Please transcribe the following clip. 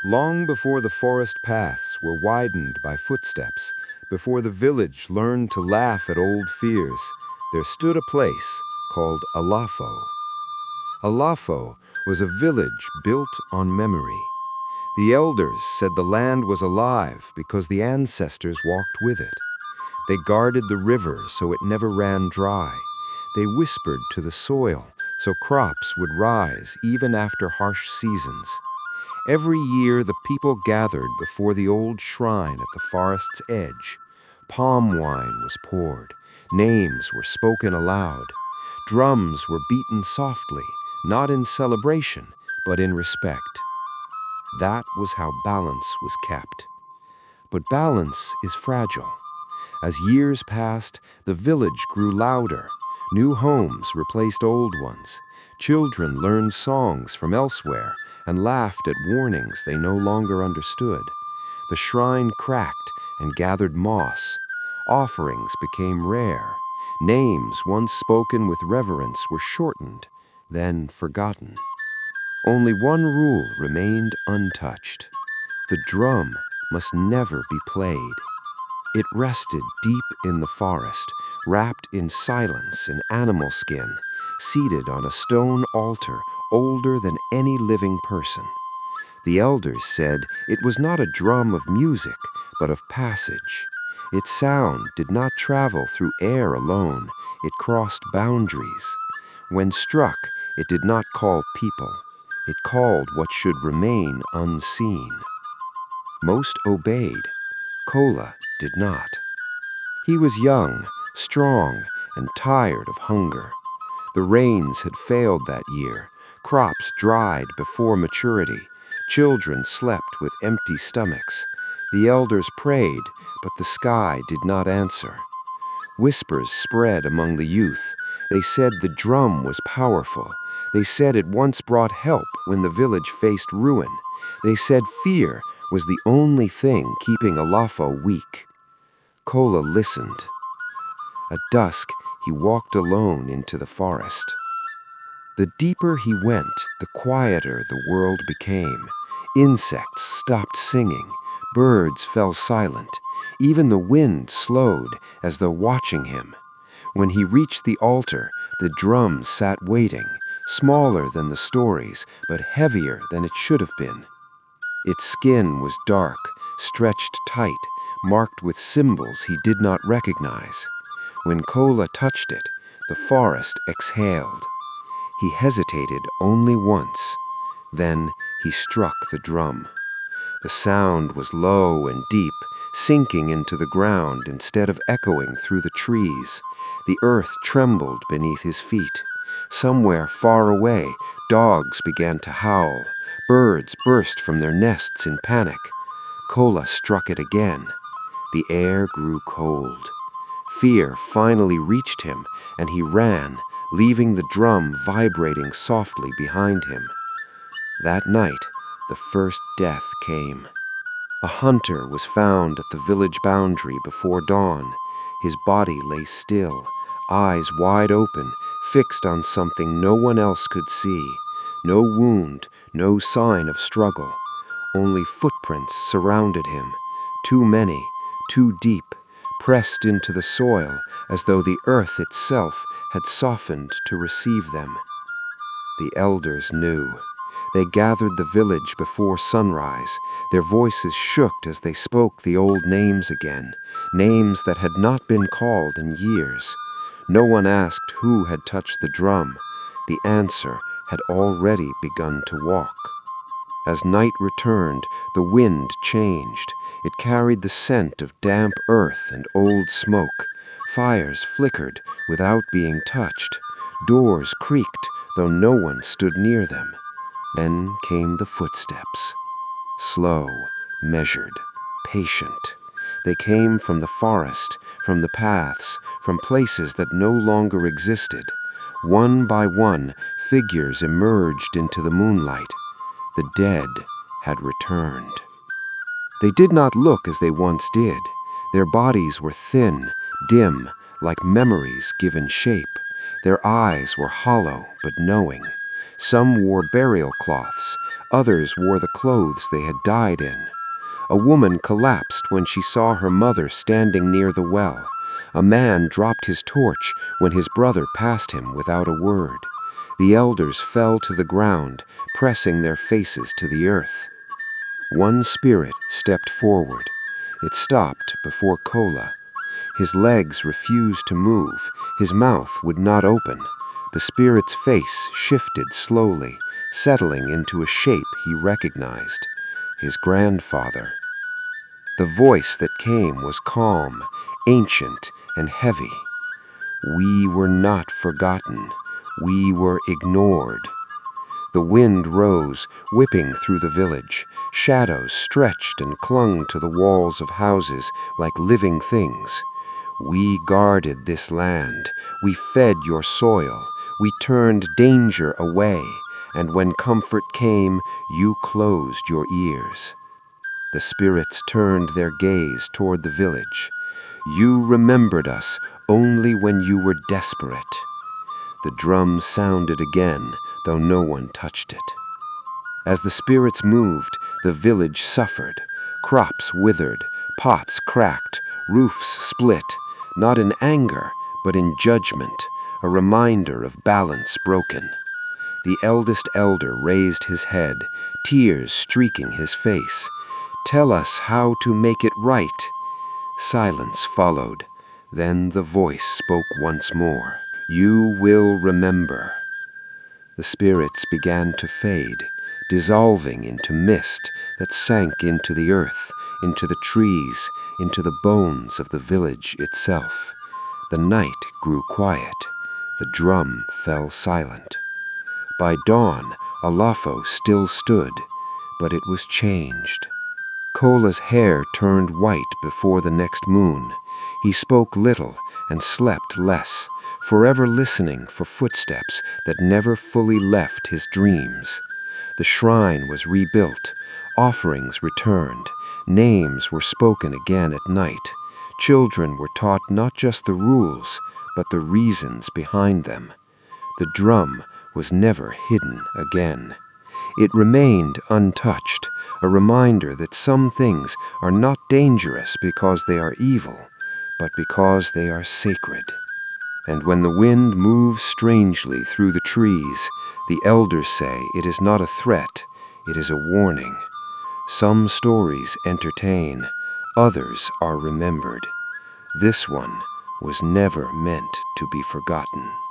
Long before the forest paths were widened by footsteps, before the village learned to laugh at old fears, there stood a place called Alafo. Alafo was a village built on memory. The elders said the land was alive because the ancestors walked with it. They guarded the river so it never ran dry. They whispered to the soil so crops would rise even after harsh seasons. Every year the people gathered before the old shrine at the forest's edge. Palm wine was poured. Names were spoken aloud. Drums were beaten softly, not in celebration, but in respect. That was how balance was kept. But balance is fragile. As years passed, the village grew louder. New homes replaced old ones. Children learned songs from elsewhere and laughed at warnings they no longer understood. The shrine cracked and gathered moss. Offerings became rare. Names once spoken with reverence were shortened, then forgotten. Only one rule remained untouched. The drum must never be played. It rested deep in the forest, wrapped in silence and animal skin, seated on a stone altar older than any living person. The elders said it was not a drum of music, but of passage. Its sound did not travel through air alone, it crossed boundaries. When struck, it did not call people. It called what should remain unseen. Most obeyed. Kola did not. He was young, strong, and tired of hunger. The rains had failed that year. Crops dried before maturity. Children slept with empty stomachs. The elders prayed, but the sky did not answer. Whispers spread among the youth. They said the drum was powerful. They said it once brought help when the village faced ruin. They said fear was the only thing keeping Alafo weak. Kola listened. At dusk, he walked alone into the forest. The deeper he went, the quieter the world became. Insects stopped singing. Birds fell silent. Even the wind slowed as though watching him. When he reached the altar, the drum sat waiting, smaller than the stories, but heavier than it should have been. Its skin was dark, stretched tight, marked with symbols he did not recognize. When Kola touched it, the forest exhaled. He hesitated only once. Then he struck the drum. The sound was low and deep, sinking into the ground instead of echoing through the trees. The earth trembled beneath his feet. Somewhere far away, dogs began to howl. Birds burst from their nests in panic. Kola struck it again. The air grew cold. Fear finally reached him, and he ran, leaving the drum vibrating softly behind him. That night, the first death came. A hunter was found at the village boundary before dawn. His body lay still, eyes wide open, fixed on something no one else could see. No wound, no sign of struggle. Only footprints surrounded him, too many, too deep, pressed into the soil as though the earth itself had softened to receive them. The elders knew. They gathered the village before sunrise. Their voices shook as they spoke the old names again, names that had not been called in years. No one asked who had touched the drum. The answer had already begun to walk. As night returned, the wind changed. It carried the scent of damp earth and old smoke. Fires flickered without being touched. Doors creaked, though no one stood near them. Then came the footsteps. Slow, measured, patient. They came from the forest, from the paths, from places that no longer existed. One by one, figures emerged into the moonlight. The dead had returned. They did not look as they once did. Their bodies were thin, dim, like memories given shape. Their eyes were hollow but knowing. Some wore burial cloths, Others wore the clothes they had died in. A woman collapsed when she saw her mother standing near the well. A man dropped his torch when his brother passed him without a word. The elders fell to the ground, pressing their faces to the earth. One spirit stepped forward. It stopped before Kola. His legs refused to move. His mouth would not open. The spirit's face shifted slowly, settling into a shape he recognized. His grandfather. The voice that came was calm, ancient, and heavy. We were not forgotten. We were ignored. The wind rose, whipping through the village. Shadows stretched and clung to the walls of houses like living things. We guarded this land. We fed your soil. We turned danger away. And when comfort came, you closed your ears. The spirits turned their gaze toward the village. You remembered us only when you were desperate. The drum sounded again, though no one touched it. As the spirits moved, the village suffered. Crops withered, pots cracked, roofs split, not in anger, but in judgment, a reminder of balance broken. The eldest elder raised his head, tears streaking his face. Tell us how to make it right. Silence followed. Then the voice spoke once more. You will remember. The spirits began to fade, dissolving into mist that sank into the earth, into the trees, into the bones of the village itself. The night grew quiet. The drum fell silent. By dawn, Alafo still stood, but it was changed. Kola's hair turned white before the next moon. He spoke little and slept less, forever listening for footsteps that never fully left his dreams. The shrine was rebuilt, offerings returned, names were spoken again at night. Children were taught not just the rules, but the reasons behind them. The drum was never hidden again. It remained untouched, a reminder that some things are not dangerous because they are evil, but because they are sacred. And when the wind moves strangely through the trees, the elders say it is not a threat, it is a warning. Some stories entertain, others are remembered. This one was never meant to be forgotten.